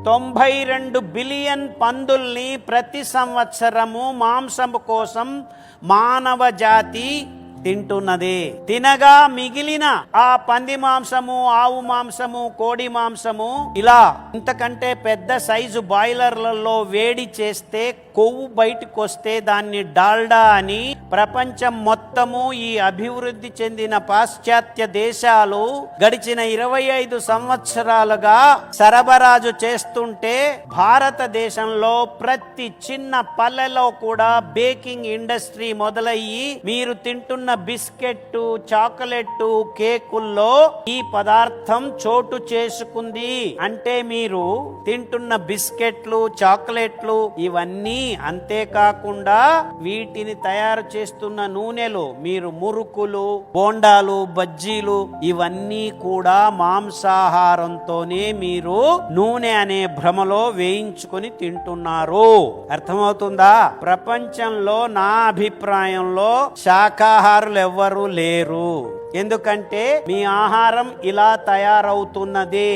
92 billion పందుల్ని ప్రతి సంవత్సరము మాంసము కోసం మానవ జాతి తింటున్నది. తినగా మిగిలిన ఆ పంది మాంసము, ఆవు మాంసము, కోడి మాంసము, ఇలా ఇంతకంటే పెద్ద సైజు బాయిలర్లలో వేడి చేస్తే కొవ్వు బయటకు వస్తే దాన్ని డాల్డా అని ప్రపంచం మొత్తము ఈ అభివృద్ధి చెందిన పాశ్చాత్య దేశాలు గడిచిన 25 సంవత్సరాలుగా సరబరాజు చేస్తుంటే భారతదేశంలో ప్రతి చిన్న పల్లెలో కూడా బేకింగ్ ఇండస్ట్రీ మొదలయ్యి మీరు తింటున్న బిస్కెట్, చాక్లెట్, కేకుల్లో ఈ పదార్థం చోటు చేసుకుంది. అంటే మీరు తింటున్న బిస్కెట్లు, చాక్లెట్లు ఇవన్నీ, అంతేకాకుండా వీటిని తయారు చేస్తున్న నూనెలు, మీరు మురుకులు, బోండాలు, బజ్జీలు ఇవన్నీ కూడా మాంసాహారంతోనే మీరు నూనె అనే భ్రమలో వేయించుకొని తింటున్నారు. అర్థమవుతుందా? ప్రపంచంలో నా అభిప్రాయంలో శాకాహారులు ఎవ్వరూ లేరు. ఎందుకంటే మీ ఆహారం ఇలా తయారవుతున్నది.